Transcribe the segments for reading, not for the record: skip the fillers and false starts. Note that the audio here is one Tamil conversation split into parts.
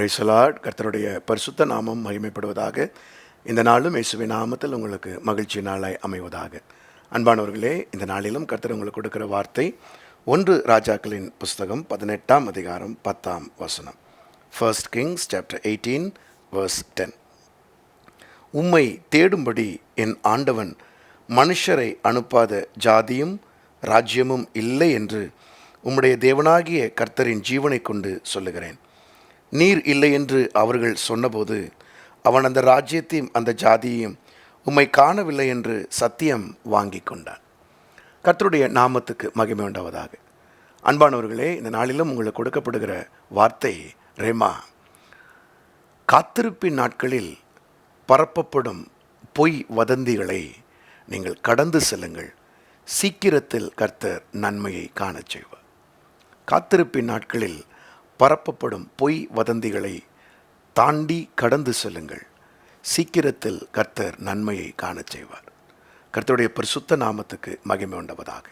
Praise the Lord. கர்த்தருடைய பரிசுத்த நாமம் மகிமைப்படுவதாக. இந்த நாளும் இயேசுவின் நாமத்தில் உங்களுக்கு மகிழ்ச்சி நாளாய் அமைவதாக. அன்பானவர்களே, இந்த நாளிலும் கர்த்தர் உங்களுக்கு கொடுக்கிற வார்த்தை 1 ராஜாக்களின் புஸ்தகம் 18ஆம் அதிகாரம் 10ஆம் வசனம். 1 Kings chapter 18 verse 10. உம்மை தேடும்படி என் ஆண்டவன் மனுஷரை அனுப்பாத ஜாதியும் ராஜ்யமும் இல்லை என்று உம்முடைய தேவனாகிய கர்த்தரின் ஜீவனை கொண்டு சொல்லுகிறேன். நீர் இல்லை என்று அவர்கள் சொன்னபோது அவன் அந்த ராஜ்யத்தையும் அந்த ஜாதியையும் உம்மை காணவில்லை என்று சத்தியம் வாங்கி கொண்டான். கர்த்தருடைய நாமத்துக்கு மகிமை உண்டாவதாக. அன்பானவர்களே, இந்த நாளிலும் உங்களுக்கு கொடுக்கப்படுகிற வார்த்தை ரேமா. காத்திருப்பின் நாட்களில் பரப்பப்படும் பொய் வதந்திகளை நீங்கள் கடந்து செல்லுங்கள். சீக்கிரத்தில் கர்த்தர் நன்மையை காணச் செய்வார். காத்திருப்பின் நாட்களில் பரப்பப்படும் பொய் வதந்திகளை தாண்டி கடந்து செல்லுங்கள். சீக்கிரத்தில் கர்த்தர் நன்மையை காணச் செய்வார். கர்த்தருடைய பரிசுத்த நாமத்துக்கு மகிமை உண்டாவதாக.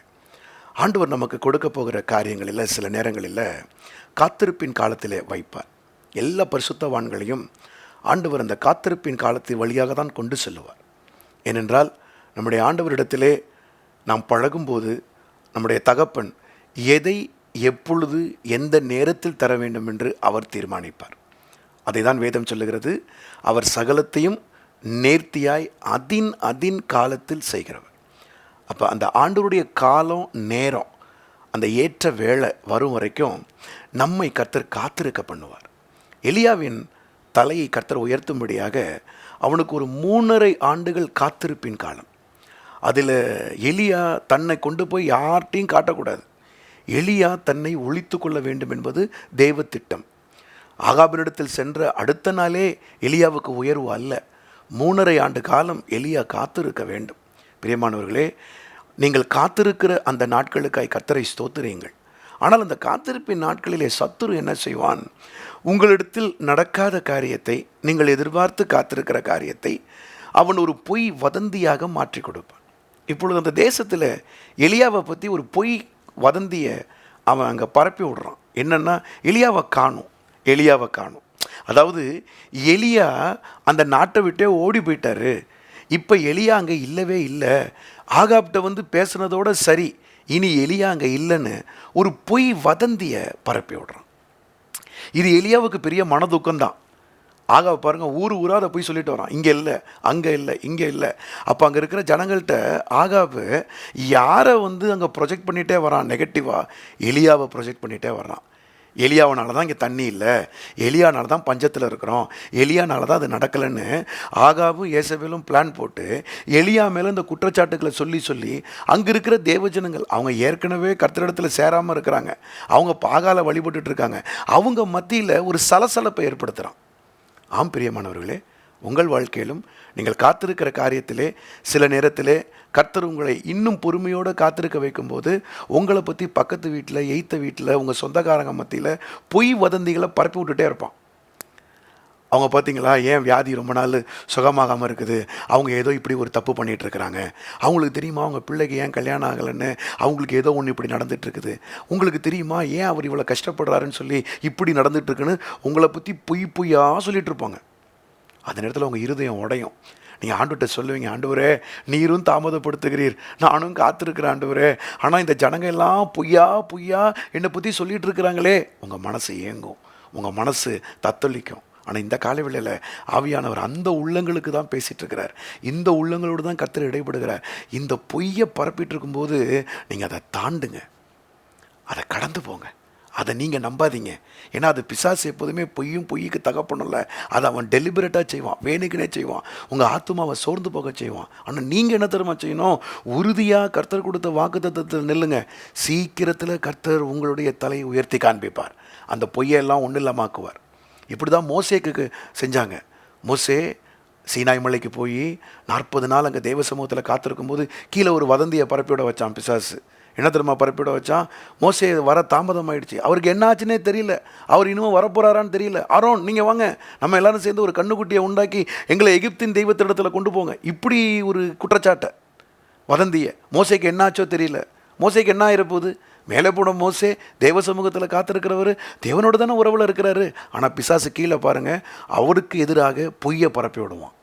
ஆண்டவர் நமக்கு கொடுக்க போகிற காரியங்களில் சில நேரங்களில் காத்திருப்பின் காலத்திலே வைப்பார். எல்லா பரிசுத்தவான்களையும் ஆண்டவர் அந்த காத்திருப்பின் காலத்தின் வழியாக தான் கொண்டு செல்லுவார். ஏனென்றால் நம்முடைய ஆண்டவரிடத்திலே நாம் பழகும்போது நம்முடைய தகப்பன் எதை எப்பொழுது எந்த நேரத்தில் தர வேண்டும் என்று அவர் தீர்மானிப்பார். அதை தான் வேதம் சொல்லுகிறது. அவர் சகலத்தையும் நேர்த்தியாய் அதின் காலத்தில் செய்கிறவர். அப்போ அந்த ஆண்டவருடைய காலம் நேரம் அந்த ஏற்ற வேளை வரும் வரைக்கும் நம்மை கர்த்தர் காத்திருக்க பண்ணுவார். எலியாவின் தலையை கர்த்தர் உயர்த்தும்படியாக அவனுக்கு ஒரு 3.5 ஆண்டுகள் காத்திருப்பின் காலம். அதில் எலியா தன்னை கொண்டு போய் யார்ட்டையும் காட்டக்கூடாது. எலியா தன்னை ஒழித்து கொள்ள வேண்டும் என்பது தெய்வ திட்டம். ஆகாபினிடத்தில் சென்ற அடுத்த நாளே எலியாவுக்கு உயர்வு அல்ல. 3.5 ஆண்டு காலம் எலியா காத்திருக்க வேண்டும். பிரியமானவர்களே, நீங்கள் காத்திருக்கிற அந்த நாட்களுக்காய் கர்த்தரை ஸ்தோத்திரியுங்கள். ஆனால் அந்த காத்திருப்பின் நாட்களிலே சத்துரு என்ன செய்வான்? உங்களிடத்தில் நடக்காத காரியத்தை, நீங்கள் எதிர்பார்த்து காத்திருக்கிற காரியத்தை அவன் ஒரு பொய் வதந்தியாக மாற்றி கொடுப்பான். இப்பொழுது அந்த தேசத்தில் எலியாவை பற்றி ஒரு பொய் வதந்தியை அவன் அங்கே பரப்பி விடுறான். என்னென்னா, எலியாவை காணும். அதாவது எலியா அந்த நாட்டை விட்டே ஓடி போயிட்டாரு. இப்போ எலியா அங்கே இல்லவே இல்லை. ஆகாப்கிட்ட வந்து பேசுனதோட சரி, இனி எலியா அங்கே இல்லைன்னு ஒரு பொய் வதந்தியை பரப்பி விடுறான். இது எலியாவுக்கு பெரிய மனதுக்கம்தான். ஆகாவை பாருங்கள், ஊராக அதை போய் சொல்லிட்டு வரான். இங்கே இல்லை, அங்கே இல்லை, இங்கே இல்லை. அப்போ அங்கே இருக்கிற ஜனங்கள்கிட்ட ஆகாவு யாரை வந்து அங்கே ப்ரொஜெக்ட் பண்ணிகிட்டே வரான்? நெகட்டிவாக எலியாவை ப்ரொஜெக்ட் பண்ணிகிட்டே வர்றான். எலியாவனால தான் இங்கே தண்ணி இல்லை, எலியானால தான் பஞ்சத்தில் இருக்கிறோம், எலியானால தான் அது நடக்கலைன்னு ஆகாவும் ஏசபேலும் பிளான் போட்டு எலியா மேலே இந்த குற்றச்சாட்டுக்களை சொல்லி அங்கே இருக்கிற தேவஜனங்கள், அவங்க ஏற்கனவே கர்த்தரிடத்தில் சேராமல் இருக்கிறாங்க, அவங்க பாகால வழிபட்டுட்டு இருக்காங்க, அவங்க மத்தியில் ஒரு சலசலப்பை ஏற்படுத்துகிறான். ஆம் பிரியமானவர்களே, உங்கள் வாழ்க்கையிலும் நீங்கள் காத்திருக்கிற காரியத்திலே சில நேரத்திலே கர்த்தர் உங்களை இன்னும் பொறுமையோடு காத்திருக்க வைக்கும்போது உங்களை பற்றி பக்கத்து வீட்டில், எய்த்த வீட்டில், உங்கள் சொந்தக்காரங்க மத்தியில் பொய் வதந்திகளை பரப்பி விட்டுட்டே இருப்பான். அவங்க பார்த்தீங்களா, ஏன் வியாதி ரொம்ப நாள் சுகமாகாமல் இருக்குது, அவங்க ஏதோ இப்படி ஒரு தப்பு பண்ணிகிட்டு இருக்கிறாங்க, அவங்களுக்கு தெரியுமா அவங்க பிள்ளைக்கு ஏன் கல்யாணம் ஆகலைன்னு, அவங்களுக்கு ஏதோ ஒன்று இப்படி நடந்துகிட்ருக்குது, உங்களுக்கு தெரியுமா ஏன் அவர் இவ்வளோ கஷ்டப்படுறாருன்னு சொல்லி இப்படி நடந்துகிட்ருக்குன்னு உங்களை பற்றி பொய்யாக சொல்லிகிட்டு இருப்பாங்க. அந்த நேரத்தில் உங்கள் இருதயம் உடையும். நீங்கள் ஆண்டவர்கிட்ட சொல்லுவீங்க, ஆண்டவரே நீரும் தாமதப்படுத்துகிறீர், நானும் காத்திருக்கிறேன் ஆண்டவரே, ஆனால் இந்த ஜனங்க எல்லாம் பொய்யா என்னை பற்றி சொல்லிகிட்டு இருக்கிறாங்களே. உங்கள் மனசு ஏங்கும், உங்கள் மனசு தத்தளிக்கும். ஆனால் இந்த காலவேளையில் ஆவியானவர் அந்த உள்ளங்களுக்கு தான் பேசிகிட்டு இருக்கிறார். இந்த உள்ளங்களோடு தான் கர்த்தர் இடைப்படுகிறார். இந்த பொய்யை பரப்பிட்டு இருக்கும்போது நீங்கள் அதை தாண்டுங்க, அதை கடந்து போங்க, அதை நீங்கள் நம்பாதீங்க. ஏன்னா அது பிசாசு எப்போதுமே பொய்க்கு தகப்பணும்ல, அதை அவன் டெலிபரேட்டாக செய்வான், வேணுக்குனே செய்வான், உங்கள் ஆத்துமாவை சோர்ந்து போக செய்வான். ஆனால் நீங்கள் என்ன தெரியுமா செய்யணும்? உறுதியாக கர்த்தர் கொடுத்த வாக்குத்தத்தத்தில் நில்லுங்க. சீக்கிரத்தில் கர்த்தர் உங்களுடைய தலையை உயர்த்தி காண்பிப்பார், அந்த பொய்யெல்லாம் ஒன்றும் இல்லாமாக்குவார். இப்படி தான் மோசேக்கு செஞ்சாங்க. மோசே சீனாய் மலைக்கு போய் 40 நாள் அங்கே தேவ சமூகத்தில் காத்திருக்கும் போது கீழே ஒரு வதந்தியை பரப்பிவிட வச்சான் பிசாசு. என்ன தெரியுமா பரப்பிவிட வச்சான்? மோசே வர தாமதம் ஆயிடுச்சு, அவருக்கு என்ன ஆச்சுன்னே தெரியல, அவர் இன்னும் வரப்போகிறாரான்னு தெரியல. ஆரோன் நீங்கள் வாங்க, நம்ம எல்லாரும் சேர்ந்து ஒரு கண்ணுக்குட்டியை உண்டாக்கி எங்களை எகிப்தின் தெய்வத்திடத்தில் கொண்டு போங்க, இப்படி ஒரு குற்றச்சாட்டை வதந்தியை. மோசேக்கு என்ன ஆச்சோ தெரியல. மோசேக்கு என்ன ஆகிற போகுது? மேலே போன மோசே தேவ சமூகத்தில் காத்திருக்கிறவர் தேவனோட தானே உறவில் இருக்கிறாரு. ஆனால் பிசாசு கீழே பாருங்கள், அவருக்கு எதிராக பொய்யை பரப்பி விடுவான்.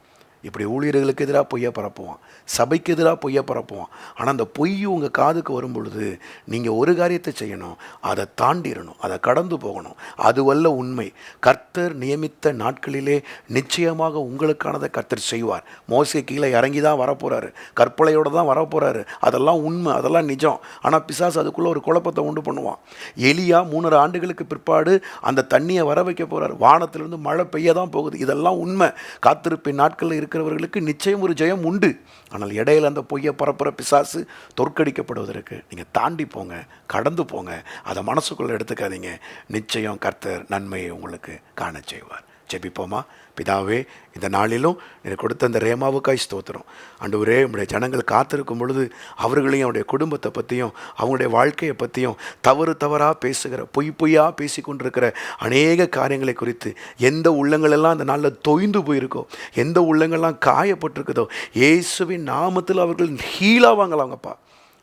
இப்படி ஊழியர்களுக்கு எதிராக பொய்யை பரப்புவான், சபைக்கு எதிராக பொய்யை பரப்புவான். ஆனால் அந்த பொய் உங்கள் காதுக்கு வரும் பொழுது நீங்கள் ஒரு காரியத்தை செய்யணும், அதை தாண்டிடணும், அதை கடந்து போகணும். அதுவல்ல உண்மை. கர்த்தர் நியமித்த நாட்களிலே நிச்சயமாக உங்களுக்கானதை கர்த்தர் செய்வார். மோசே கீழே இறங்கி தான் வரப்போகிறாரு, கற்பனையோடு தான் வரப்போகிறாரு. அதெல்லாம் உண்மை, அதெல்லாம் நிஜம். ஆனால் பிசாசு அதுக்குள்ளே ஒரு குழப்பத்தை உண்டு பண்ணுவான். எலியா 3.5 ஆண்டுகளுக்கு பிற்பாடு அந்த தண்ணியை வர வைக்க போகிறார். வானத்திலிருந்து மழை பெய்ய தான் போகுது. இதெல்லாம் உண்மை. காத்திருப்பின் நாட்களில் இருக்கிறவர்களுக்கு நிச்சயம் ஒரு ஜெயம் உண்டு. ஆனால் இடையில அந்த பொய்யை பரப்புற பிசாசு தோற்கடிக்கப்படுவதற்கு நீங்கள் தாண்டி போங்க, கடந்து போங்க. அதை மனசுக்குள்ளே எடுத்துக்காதீங்க. நிச்சயம் கர்த்தர் நன்மையை உங்களுக்கு காண செய்வார். ஜெபிப்போமா? பிதாவே, இந்த நாளிலும் எனக்கு கொடுத்த அந்த ரேமாவுக்காய் ஸ்தோத்திரம். ஆண்டவரே, உம்முடைய ஜனங்கள் காத்திருக்கும் பொழுது அவர்களையும் அவருடைய குடும்பத்தை பற்றியும் அவங்களுடைய வாழ்க்கையை பற்றியும் தவறாக பேசுகிற, பொய்யாக பேசி கொண்டிருக்கிற அநேக காரியங்களை குறித்து எந்த உள்ளங்களெல்லாம் அந்த நாளில் தொய்ந்து போயிருக்கோ, எந்த உள்ளங்கள்லாம் காயப்பட்டிருக்குதோ, இயேசுவின் நாமத்தில் அவர்கள் ஹீலாவாங்களாங்கப்பா.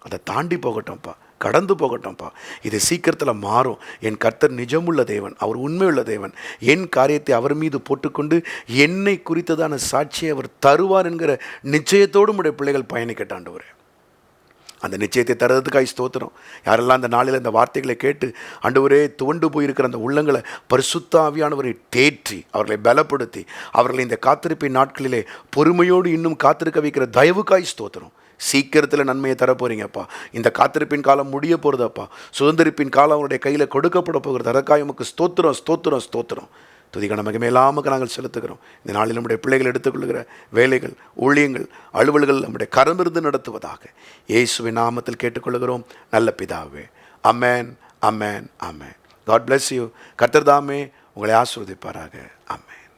அதை தாண்டி போகட்டும்ப்பா, கடந்து போகட்டும்ப்பா. இது சீக்கிரத்தில் மாறும். என் கர்த்தர் நிஜமுள்ள தேவன், அவர் உண்மையுள்ள தேவன். என் காரியத்தை அவர் மீது போட்டுக்கொண்டு என்னை குறித்ததான சாட்சியை அவர் தருவார் என்கிற நிச்சயத்தோடு உடைய பிள்ளைகள் பயணிக்கட்டாண்டவரே. அந்த நிச்சயத்தை தரதுக்காய் ஸ்தோத்திரம். யாரெல்லாம் அந்த நாளில் இந்த வார்த்தைகளை கேட்டு ஆண்டவரே துவண்டு போயிருக்கிற அந்த உள்ளங்களை பரிசுத்த ஆவியானவரை தேற்றி அவர்களை பலப்படுத்தி அவர்களை இந்த காத்திருப்பின் நாட்களிலே பொறுமையோடு இன்னும் காத்திருக்க வைக்கிற தயவுக்காய் ஸ்தோத்திரம். சீக்கிரத்தில் நன்மையை தரப்போறீங்கப்பா. இந்த காத்திருப்பின் காலம் முடிய போகிறதப்பா. சுதந்திரிப்பின் காலம் அவருடைய கையில் கொடுக்கப்பட போகிறது. அதற்காக உமக்கு ஸ்தோத்திரம், ஸ்தோத்திரம், ஸ்தோத்திரம். துதிகன மகிமையில்லாமக்கு நாங்கள் செலுத்துகிறோம். இந்த நாளில் நம்முடைய பிள்ளைகள் எடுத்துக்கொள்கிற வேலைகள், ஊழியங்கள், அலுவல்கள் நம்முடைய கரமிருந்து நடத்துவதாக இயேசுவின் நாமத்தில் கேட்டுக்கொள்கிறோம் நல்ல பிதாவே. Amen, amen, amen. God bless you. கர்த்தர் தாமே உங்களை ஆசீர்வதிப்பாராக. அமேன்.